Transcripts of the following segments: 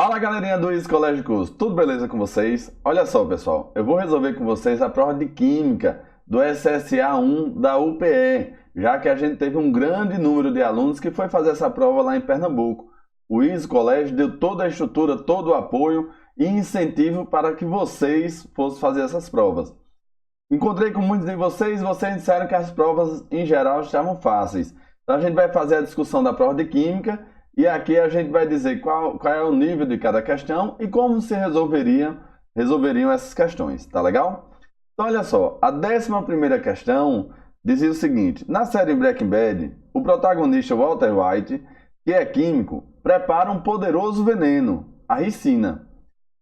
Fala galerinha do Easy Colégio Curso, tudo beleza com vocês? Olha só pessoal, eu vou resolver com vocês a prova de Química do SSA1 da UPE, já que a gente teve um grande número de alunos que foi fazer essa prova lá em Pernambuco. O Easy Colégio deu toda a estrutura, todo o apoio e incentivo para que vocês fossem fazer essas provas. Encontrei com muitos de vocês e vocês disseram que as provas em geral estavam fáceis. Então a gente vai fazer a discussão da prova de Química e aqui a gente vai dizer qual é o nível de cada questão e como se resolveriam essas questões, tá legal? Então olha só, a 11ª questão dizia o seguinte: na série Breaking Bad, o protagonista Walter White, que é químico, prepara um poderoso veneno, a ricina,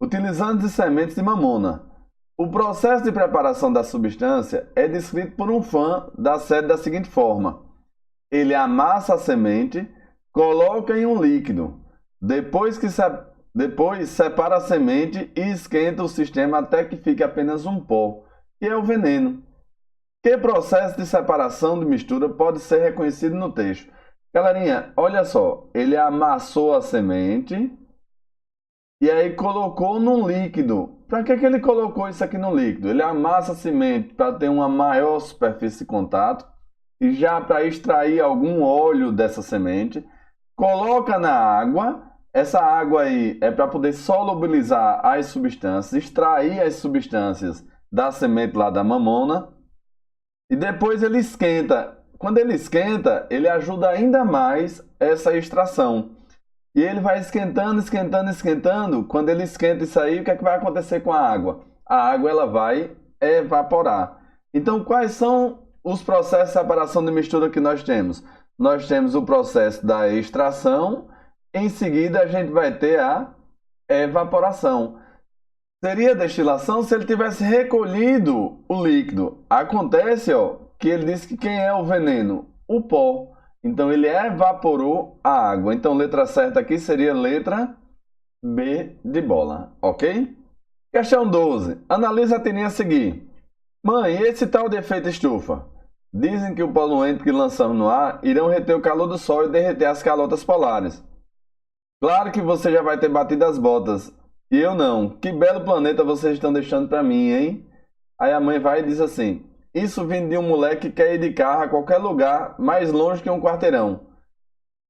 utilizando as sementes de mamona. O processo de preparação da substância é descrito por um fã da série da seguinte forma: ele amassa a semente, coloca em um líquido, depois separa a semente e esquenta o sistema até que fique apenas um pó, que é o veneno. Que processo de separação de mistura pode ser reconhecido no texto? Galerinha, olha só, ele amassou a semente e aí colocou num líquido. Para que ele colocou isso aqui no líquido? Ele amassa a semente para ter uma maior superfície de contato e já para extrair algum óleo dessa semente. Coloca na água. Essa água aí é para poder solubilizar as substâncias, extrair as substâncias da semente lá da mamona. E depois ele esquenta. Quando ele esquenta, ele ajuda ainda mais essa extração. E ele vai esquentando, esquentando, esquentando. Quando ele esquenta isso aí, o que é que vai acontecer com a água? A água ela vai evaporar. Então, quais são os processos de separação de mistura que nós temos? Nós temos o processo da extração. Em seguida, a gente vai ter a evaporação. Seria destilação se ele tivesse recolhido o líquido. Acontece, que ele disse que quem é o veneno? O pó. Então, ele evaporou a água. Então, letra certa aqui seria letra B de bola, ok? Questão 12. Analisa a tirinha a seguir. Mãe, esse tal de efeito estufa? Dizem que o poluente que lançamos no ar irão reter o calor do sol e derreter as calotas polares. Claro que você já vai ter batido as botas. E eu não. Que belo planeta vocês estão deixando para mim, hein? Aí a mãe vai e diz assim: isso vem de um moleque que quer ir de carro a qualquer lugar, mais longe que um quarteirão.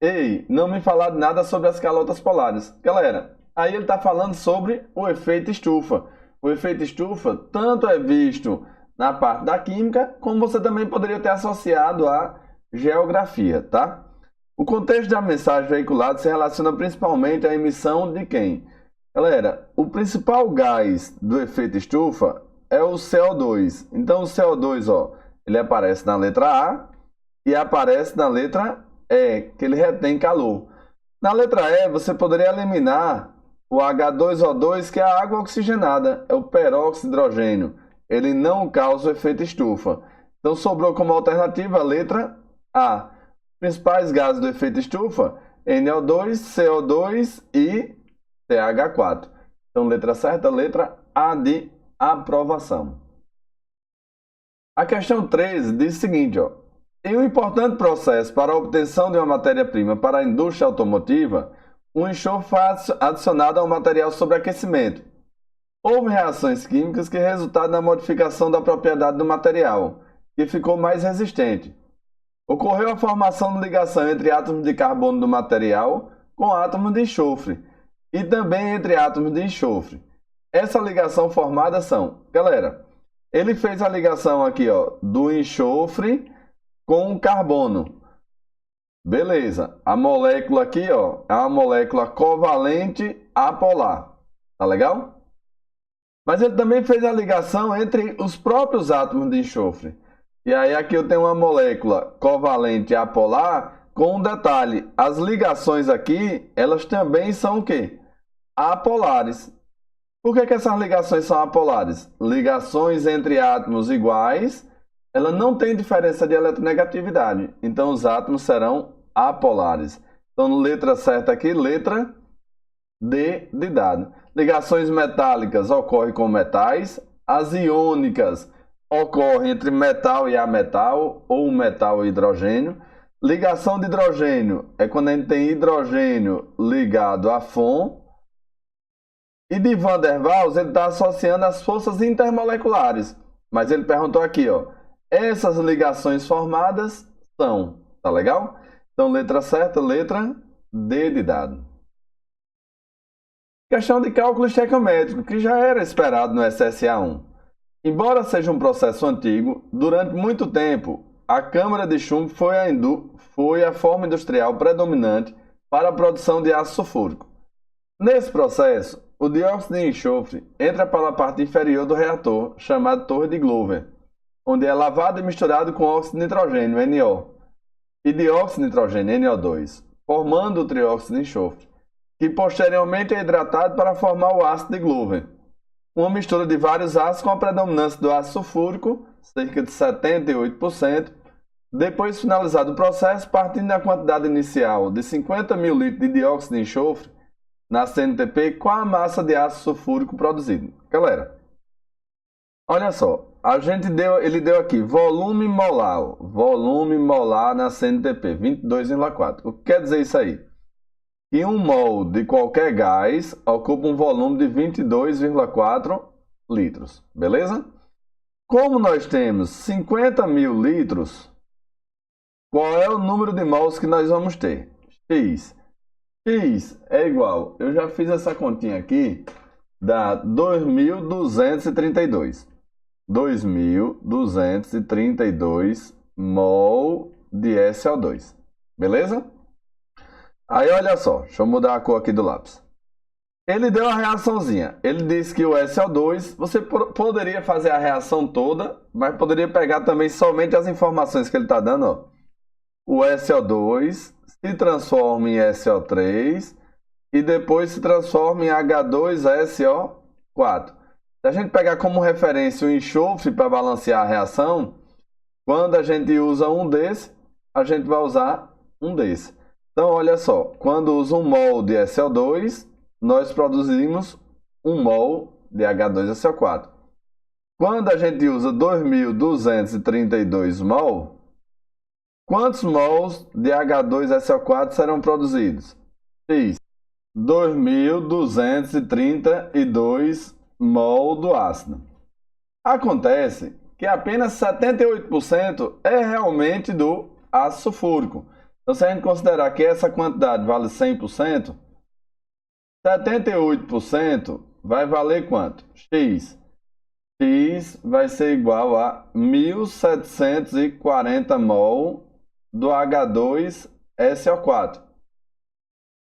Ei, não me falar nada sobre as calotas polares. Galera, aí ele está falando sobre o efeito estufa. O efeito estufa tanto é visto na parte da química, como você também poderia ter associado à geografia, tá? O contexto da mensagem veiculada se relaciona principalmente à emissão de quem? Galera, o principal gás do efeito estufa é o CO2. Então, o CO2, ele aparece na letra A e aparece na letra E, que ele retém calor. Na letra E, você poderia eliminar o H2O2, que é a água oxigenada, é o peróxido de hidrogênio. Ele não causa o efeito estufa. Então, sobrou como alternativa a letra A. Principais gases do efeito estufa: NO2, CO2 e CH4. Então, letra certa, letra A de aprovação. A questão 13 diz o seguinte: em um importante processo para a obtenção de uma matéria-prima para a indústria automotiva, um enxofre foi adicionado ao material sob aquecimento. Houve reações químicas que resultaram na modificação da propriedade do material, que ficou mais resistente. Ocorreu a formação de ligação entre átomos de carbono do material com átomos de enxofre e também entre átomos de enxofre. Essa ligação formada são, galera, ele fez a ligação aqui, do enxofre com o carbono. Beleza. A molécula aqui, é uma molécula covalente apolar. Tá legal? Mas ele também fez a ligação entre os próprios átomos de enxofre. E aí aqui eu tenho uma molécula covalente apolar com um detalhe. As ligações aqui, elas também são o quê? Apolares. Por que essas ligações são apolares? Ligações entre átomos iguais, ela não tem diferença de eletronegatividade. Então os átomos serão apolares. Então letra certa aqui, letra D de dado. Ligações metálicas ocorrem com metais. As iônicas ocorrem entre metal e ametal, ou metal e hidrogênio. Ligação de hidrogênio é quando a gente tem hidrogênio ligado a FON. E de Van der Waals, ele está associando as forças intermoleculares. Mas ele perguntou aqui, ó, essas ligações formadas são, tá legal? Então, letra certa, letra D de dado. Questão de cálculo estequiométrico, que já era esperado no SSA1. Embora seja um processo antigo, durante muito tempo, a câmara de chumbo foi a forma industrial predominante para a produção de ácido sulfúrico. Nesse processo, o dióxido de enxofre entra pela parte inferior do reator, chamado torre de Glover, onde é lavado e misturado com óxido de nitrogênio, NO, e dióxido de nitrogênio, NO2, formando o trióxido de enxofre, que posteriormente é hidratado para formar o ácido de Glover. Uma mistura de vários ácidos com a predominância do ácido sulfúrico, cerca de 78%. Depois finalizado o processo, partindo da quantidade inicial de 50 mil litros de dióxido de enxofre na CNTP com a massa de ácido sulfúrico produzido. Galera, olha só, ele deu aqui volume molar na CNTP, 22,4. O que quer dizer isso aí? Que 1 mol de qualquer gás ocupa um volume de 22,4 litros, beleza? Como nós temos 50 mil litros, qual é o número de mols que nós vamos ter? X. X é igual, eu já fiz essa continha aqui, dá 2.232. 2.232 mol de SO2, beleza? Aí olha só, deixa eu mudar a cor aqui do lápis. Ele deu a reaçãozinha. Ele disse que o SO2, você poderia fazer a reação toda, mas poderia pegar também somente as informações que ele está dando. Ó. O SO2 se transforma em SO3 e depois se transforma em H2SO4. Se a gente pegar como referência o enxofre para balancear a reação, quando a gente usa um desse, a gente vai usar um desse. Então, olha só, quando usa 1 mol de SO2, nós produzimos 1 mol de H2SO4. Quando a gente usa 2.232 mol, quantos mols de H2SO4 serão produzidos? X. 2.232 mol do ácido. Acontece que apenas 78% é realmente do ácido sulfúrico. Então, se a gente considerar que essa quantidade vale 100%, 78% vai valer quanto? X. X vai ser igual a 1.740 mol do H2SO4.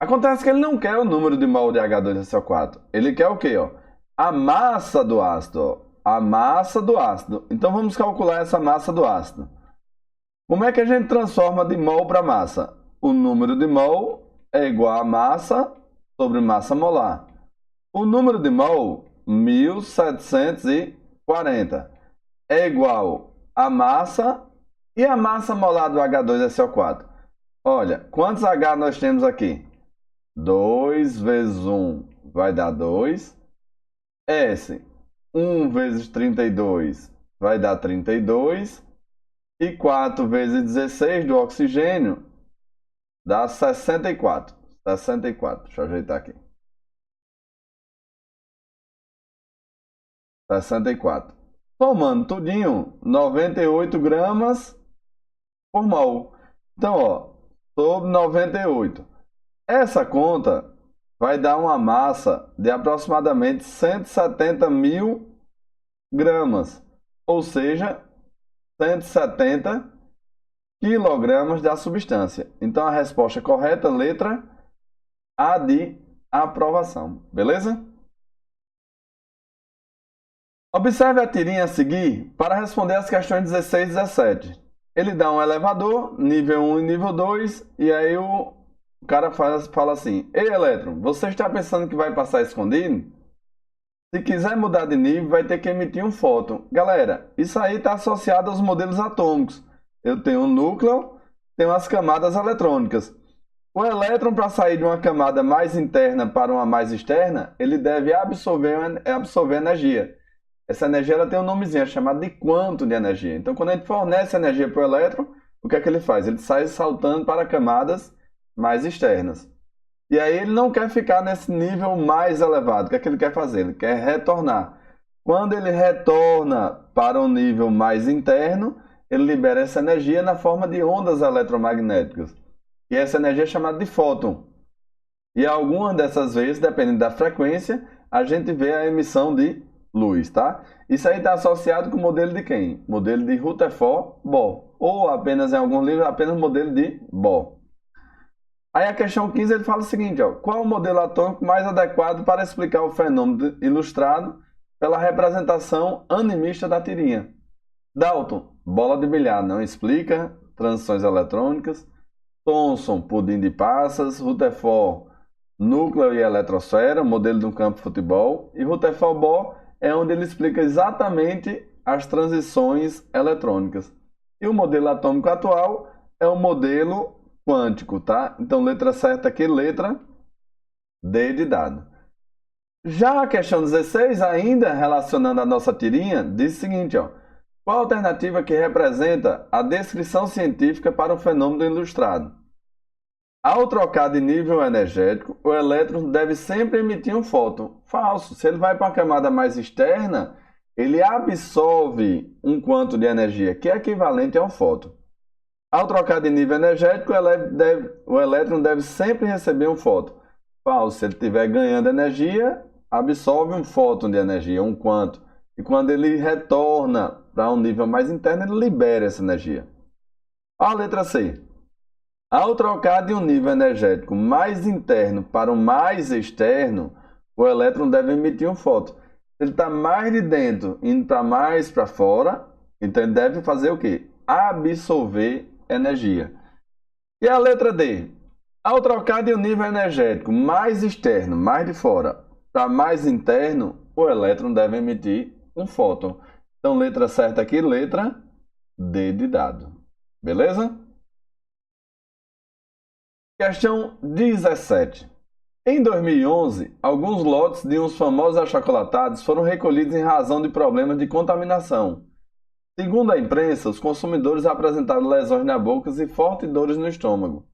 Acontece que ele não quer o número de mol de H2SO4. Ele quer o quê? Ó? A massa do ácido. Ó. A massa do ácido. Então, vamos calcular essa massa do ácido. Como é que a gente transforma de mol para massa? O número de mol é igual a massa sobre massa molar. O número de mol, 1.740, é igual a massa e a massa molar do H2SO4. Olha, quantos H nós temos aqui? 2 vezes 1 vai dar 2. S, 1 vezes 32 vai dar 32. E 4 vezes 16 do oxigênio dá 64. 64. Deixa eu ajeitar aqui. 64. Somando tudinho, 98 gramas por mol. Então, ó, sobre 98. Essa conta vai dar uma massa de aproximadamente 170 mil gramas. Ou seja, 170 quilogramas da substância. Então, a resposta correta, letra A de aprovação. Beleza? Observe a tirinha a seguir para responder as questões 16 e 17. Ele dá um elevador, nível 1 e nível 2, e aí o cara fala assim: ei, elétron, você está pensando que vai passar escondido? Se quiser mudar de nível, vai ter que emitir um fóton. Galera, isso aí está associado aos modelos atômicos. Eu tenho um núcleo, tenho as camadas eletrônicas. O elétron, para sair de uma camada mais interna para uma mais externa, ele deve absorver energia. Essa energia ela tem um nomezinho, chamado de quantum de energia. Então, quando a gente fornece energia para o elétron, o que é que ele faz? Ele sai saltando para camadas mais externas. E aí ele não quer ficar nesse nível mais elevado. O que é que ele quer fazer? Ele quer retornar. Quando ele retorna para um nível mais interno, ele libera essa energia na forma de ondas eletromagnéticas. E essa energia é chamada de fóton. E algumas dessas vezes, dependendo da frequência, a gente vê a emissão de luz, tá? Isso aí está associado com o modelo de quem? Modelo de Rutherford-Bohr. Ou apenas em alguns livros, apenas modelo de Bohr. Aí a questão 15 ele fala o seguinte, ó, qual o modelo atômico mais adequado para explicar o fenômeno ilustrado pela representação animista da tirinha? Dalton, bola de bilhar, não explica, transições eletrônicas. Thomson, pudim de passas. Rutherford, núcleo e eletrosfera, modelo de um campo de futebol. E Rutherford-Bohr é onde ele explica exatamente as transições eletrônicas. E o modelo atômico atual é o modelo quântico, tá? Então, letra certa aqui, letra D de dado. Já a questão 16, ainda relacionando a nossa tirinha, diz o seguinte, ó. Qual a alternativa que representa a descrição científica para o fenômeno ilustrado? Ao trocar de nível energético, o elétron deve sempre emitir um fóton. Falso. Se ele vai para uma camada mais externa, ele absorve um quanto de energia, que é equivalente a um fóton. Ao trocar de nível energético, o elétron deve sempre receber um fóton. Falso. Se ele estiver ganhando energia, absorve um fóton de energia, um quanto. E quando ele retorna para um nível mais interno, ele libera essa energia. A letra C. Ao trocar de um nível energético mais interno para o mais externo, o elétron deve emitir um fóton. Ele está mais de dentro, indo para mais para fora, então ele deve fazer o quê? Absorver energia. E a letra D. Ao trocar de um nível energético mais externo, mais de fora, para mais interno, o elétron deve emitir um fóton. Então, letra certa aqui, letra D de dado. Beleza? Questão 17. Em 2011, alguns lotes de uns famosos achocolatados foram recolhidos em razão de problemas de contaminação. Segundo a imprensa, os consumidores apresentaram lesões na boca e fortes dores no estômago.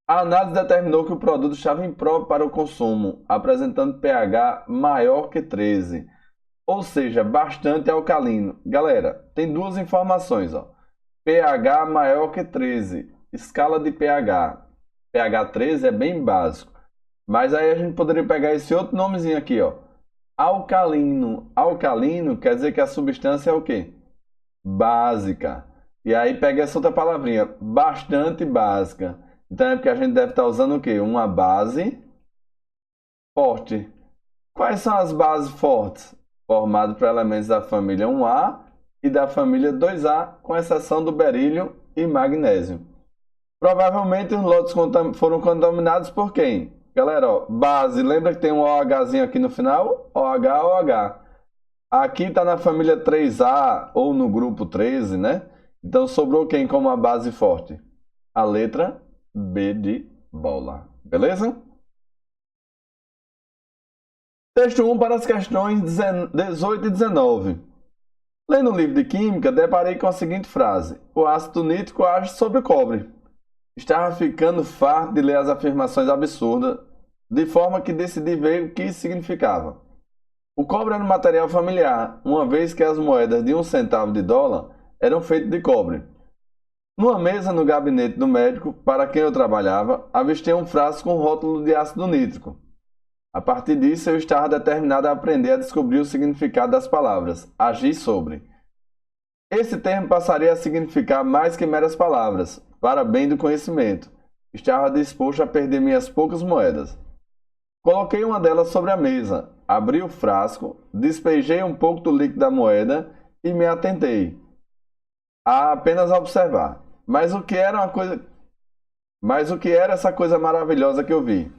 A análise determinou que o produto estava impróprio para o consumo, apresentando pH maior que 13, ou seja, bastante alcalino. Galera, tem duas informações, ó. pH maior que 13, escala de pH. pH 13 é bem básico, mas aí a gente poderia pegar esse outro nomezinho aqui, ó. Alcalino. Alcalino quer dizer que a substância é o quê? Básica. E aí pega essa outra palavrinha, bastante básica. Então é porque a gente deve estar usando o quê? Uma base forte. Quais são as bases fortes? Formadas por elementos da família 1A e da família 2A, com exceção do berílio e magnésio. Provavelmente os lotes foram contaminados por quem? Galera, ó, base, lembra que tem um OHzinho aqui no final? OH, OH. Aqui está na família 3A ou no grupo 13, né? Então sobrou quem como a base forte? A letra B de bola. Beleza? Texto 1 para as questões 18 e 19. Lendo o livro de Química, deparei com a seguinte frase. O ácido nítrico age sobre o cobre. Estava ficando farto de ler as afirmações absurdas, de forma que decidi ver o que isso significava. O cobre era um material familiar, uma vez que as moedas de 1 centavo de dólar eram feitas de cobre. Numa mesa no gabinete do médico, para quem eu trabalhava, avistei um frasco com rótulo de ácido nítrico. A partir disso, eu estava determinado a aprender a descobrir o significado das palavras, agir sobre. Esse termo passaria a significar mais que meras palavras, para bem do conhecimento. Estava disposto a perder minhas poucas moedas. Coloquei uma delas sobre a mesa, abri o frasco, despejei um pouco do líquido da moeda e me atentei a apenas observar. Mas o que era essa coisa maravilhosa que eu vi?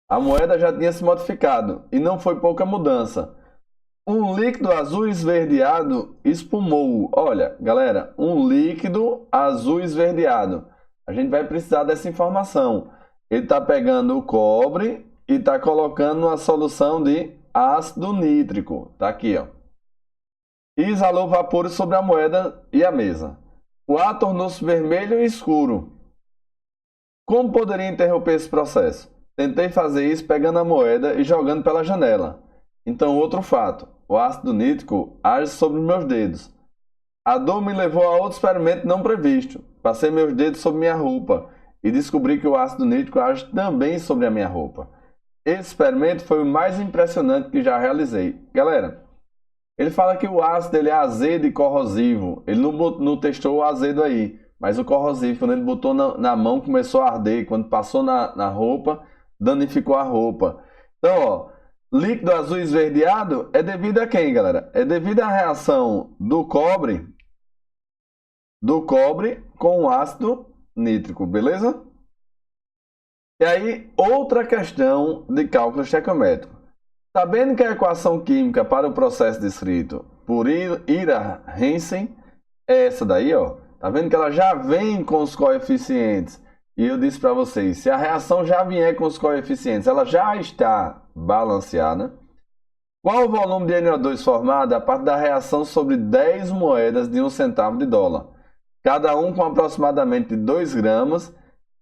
A moeda já tinha se modificado e não foi pouca mudança. Um líquido azul esverdeado espumou. Olha, galera, um líquido azul esverdeado. A gente vai precisar dessa informação. Ele está pegando o cobre e está colocando uma solução de ácido nítrico. Está aqui, ó. E exalou vapores sobre a moeda e a mesa. O ar tornou-se vermelho e escuro. Como poderia interromper esse processo? Tentei fazer isso pegando a moeda e jogando pela janela. Então, outro fato: o ácido nítrico age sobre meus dedos. A dor me levou a outro experimento não previsto. Passei meus dedos sobre minha roupa e descobri que o ácido nítrico age também sobre a minha roupa. Esse experimento foi o mais impressionante que já realizei. Galera, ele fala que o ácido ele é azedo e corrosivo. Ele não testou o azedo aí, mas o corrosivo, quando ele botou na mão, começou a arder. Quando passou na roupa, danificou a roupa. Então, ó, líquido azul esverdeado é devido a quem, galera? É devido à reação do cobre com o ácido nítrico, beleza? E aí, outra questão de cálculo estequiométrico. Sabendo que a equação química para o processo descrito por Ira Hansen é essa daí, ó. Tá vendo que ela já vem com os coeficientes? E eu disse para vocês, se a reação já vier com os coeficientes, ela já está balanceada. Qual o volume de NO2 formado a partir da reação sobre 10 moedas de 1 centavo de dólar? Cada um com aproximadamente 2 gramas,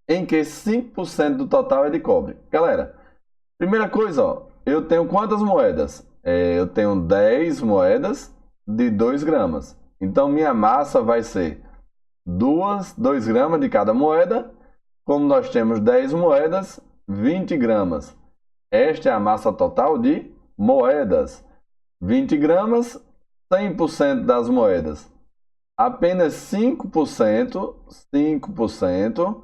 em que 5% do total é de cobre. Galera, primeira coisa, ó, eu tenho quantas moedas? Eu tenho 10 moedas de 2 gramas. Então, minha massa vai ser 2 gramas de cada moeda. Como nós temos 10 moedas, 20 gramas. Esta é a massa total de moedas. 20 gramas, 100% das moedas. Apenas 5%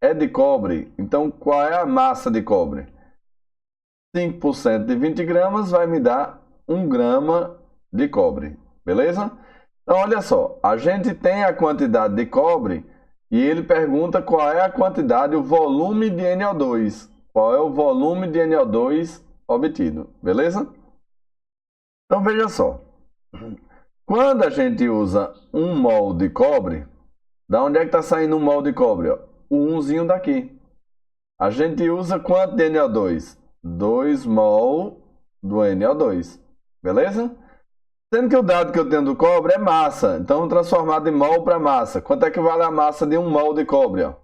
é de cobre. Então, qual é a massa de cobre? 5% de 20 gramas vai me dar 1 grama de cobre. Beleza? Então, olha só. A gente tem a quantidade de cobre e ele pergunta qual é a quantidade, o volume de NO2. Qual é o volume de NO2 obtido. Beleza? Então, veja só. Quando a gente usa 1 mol de cobre, da onde é que está saindo 1 mol de cobre? Ó? O 1zinho daqui. A gente usa quanto de NO2? 2 mol do NO2. Beleza? Sendo que o dado que eu tenho do cobre é massa. Então, transformado em mol para massa. Quanto é que vale a massa de 1 mol de cobre? Ó?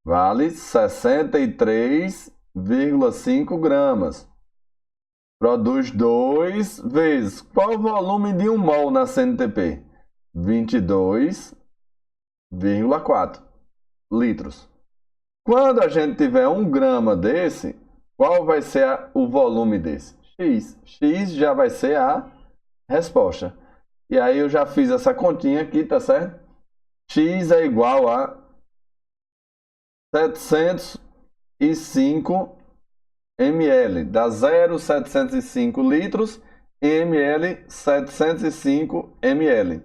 Vale 63,5 gramas. Produz 2 vezes. Qual o volume de 1 mol na CNTP? 22,4 litros. Quando a gente tiver 1 grama desse, qual vai ser o volume desse? X. X já vai ser a resposta. E aí eu já fiz essa continha aqui, tá certo? X é igual a 705 ml. Dá 0,705 litros em ml, 705 ml.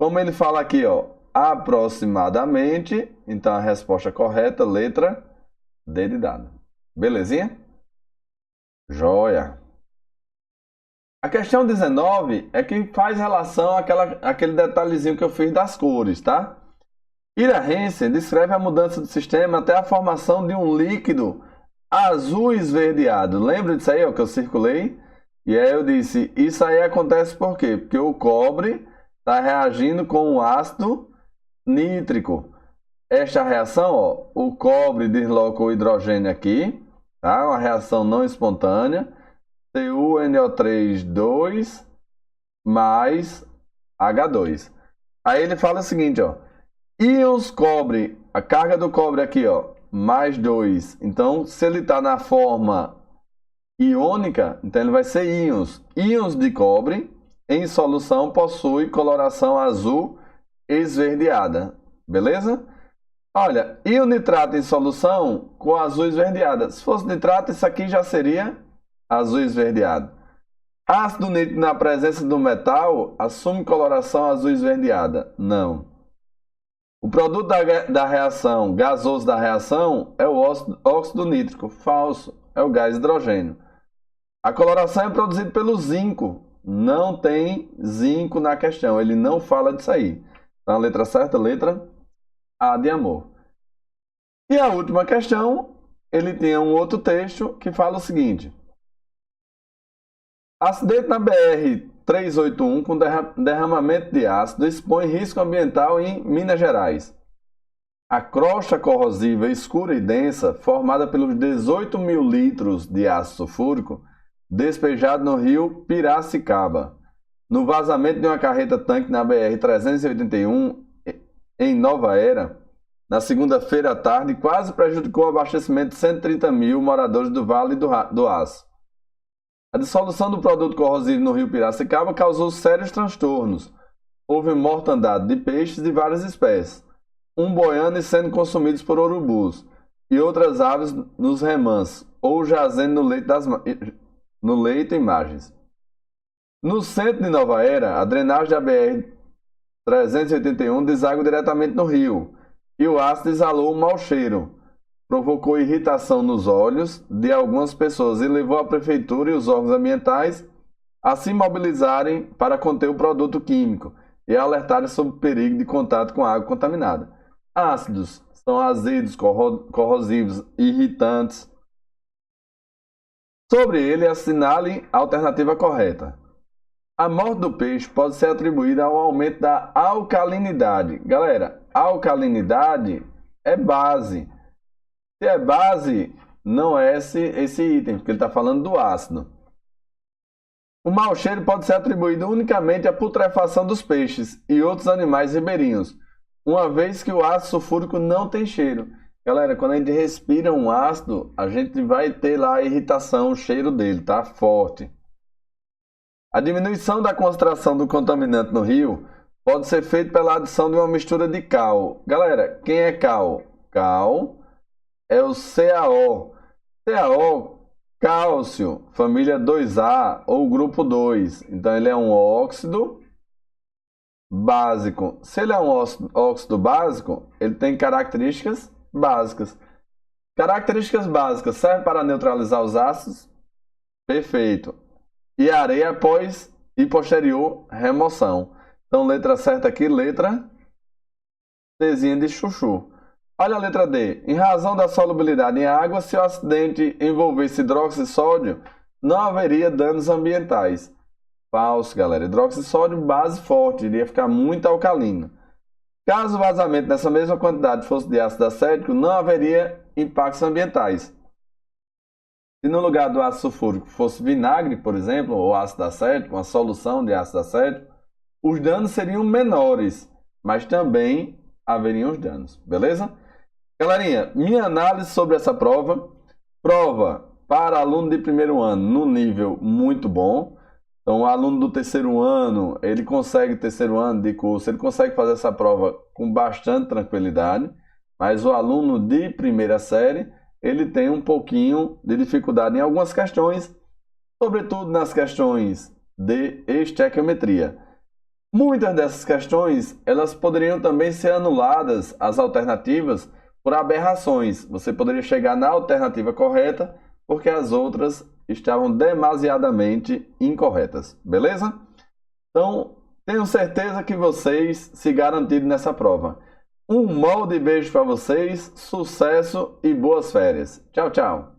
Como ele fala aqui, ó, aproximadamente, então a resposta correta, letra D de dado. Belezinha? Joia! A questão 19 é que faz relação àquele detalhezinho que eu fiz das cores, tá? Ira Hansen descreve a mudança do sistema até a formação de um líquido azul esverdeado. Lembra disso aí, ó, que eu circulei? E aí eu disse, isso aí acontece por quê? Porque o cobre está reagindo com o ácido nítrico. Esta reação, ó, o cobre desloca o hidrogênio aqui, tá? Uma reação não espontânea. CuNO3 2 mais H2. Aí ele fala o seguinte, ó, íons cobre, a carga do cobre aqui, ó, mais 2. Então, se ele está na forma iônica, então ele vai ser íons. Íons de cobre em solução possui coloração azul esverdeada. Beleza? Olha, e o nitrato em solução com azul esverdeada. Se fosse nitrato, isso aqui já seria azul esverdeado. Ácido nítrico na presença do metal assume coloração azul esverdeada. Não. O produto da reação, gasoso da reação, é o óxido nítrico. Falso. É o gás hidrogênio. A coloração é produzida pelo zinco. Não tem zinco na questão. Ele não fala disso aí. Então, a letra certa, letra A de amor. E a última questão, ele tem um outro texto que fala o seguinte. Acidente na BR-381 com derramamento de ácido expõe risco ambiental em Minas Gerais. A crosta corrosiva escura e densa, formada pelos 18 mil litros de ácido sulfúrico, despejado no rio Piracicaba, no vazamento de uma carreta-tanque na BR-381, em Nova Era, na segunda-feira à tarde, quase prejudicou o abastecimento de 130 mil moradores do Vale do Aço. A dissolução do produto corrosivo no rio Piracicaba causou sérios transtornos. Houve mortandade de peixes de várias espécies, boiando e sendo consumidos por urubus, e outras aves nos remansos, ou jazendo no leito em margens. No centro de Nova Era, a drenagem da BR-381 deságua diretamente no rio, e o ácido exalou um mau cheiro, provocou irritação nos olhos de algumas pessoas e levou a prefeitura e os órgãos ambientais a se mobilizarem para conter o produto químico e alertarem sobre o perigo de contato com a água contaminada. Ácidos são azedos, corrosivos, irritantes. Sobre ele, assinale a alternativa correta. A morte do peixe pode ser atribuída ao aumento da alcalinidade. Galera, alcalinidade é base. Se é base, não é esse item, porque ele está falando do ácido. O mau cheiro pode ser atribuído unicamente à putrefação dos peixes e outros animais ribeirinhos, uma vez que o ácido sulfúrico não tem cheiro. Galera, quando a gente respira um ácido, a gente vai ter lá a irritação, o cheiro dele, tá? Forte. A diminuição da concentração do contaminante no rio pode ser feita pela adição de uma mistura de cal. Galera, quem é cal? Cal é o CaO. CaO, cálcio, família 2A ou grupo 2. Então ele é um óxido básico. Se ele é um óxido básico, ele tem características básicas. Características básicas servem para neutralizar os ácidos? Perfeito. E areia após e posterior remoção. Então, letra certa aqui, letra Czinha de chuchu. Olha a letra D. Em razão da solubilidade em água, se o acidente envolvesse hidróxido de sódio, não haveria danos ambientais. Falso, galera. Hidróxido de sódio, base forte, iria ficar muito alcalino. Caso o vazamento dessa mesma quantidade fosse de ácido acético, não haveria impactos ambientais. Se no lugar do ácido sulfúrico fosse vinagre, por exemplo, ou ácido acético, uma solução de ácido acético, os danos seriam menores, mas também haveriam os danos, beleza? Galerinha, minha análise sobre essa prova. Prova para aluno de primeiro ano no nível muito bom. Então, o aluno do terceiro ano, ele consegue de curso, ele consegue fazer essa prova com bastante tranquilidade, mas o aluno de primeira série, ele tem um pouquinho de dificuldade em algumas questões, sobretudo nas questões de estequiometria. Muitas dessas questões, elas poderiam também ser anuladas, as alternativas, por aberrações. Você poderia chegar na alternativa correta, porque as outras estavam demasiadamente incorretas, beleza? Então, tenho certeza que vocês se garantiram nessa prova. Um molde beijo para vocês, sucesso e boas férias. Tchau, tchau!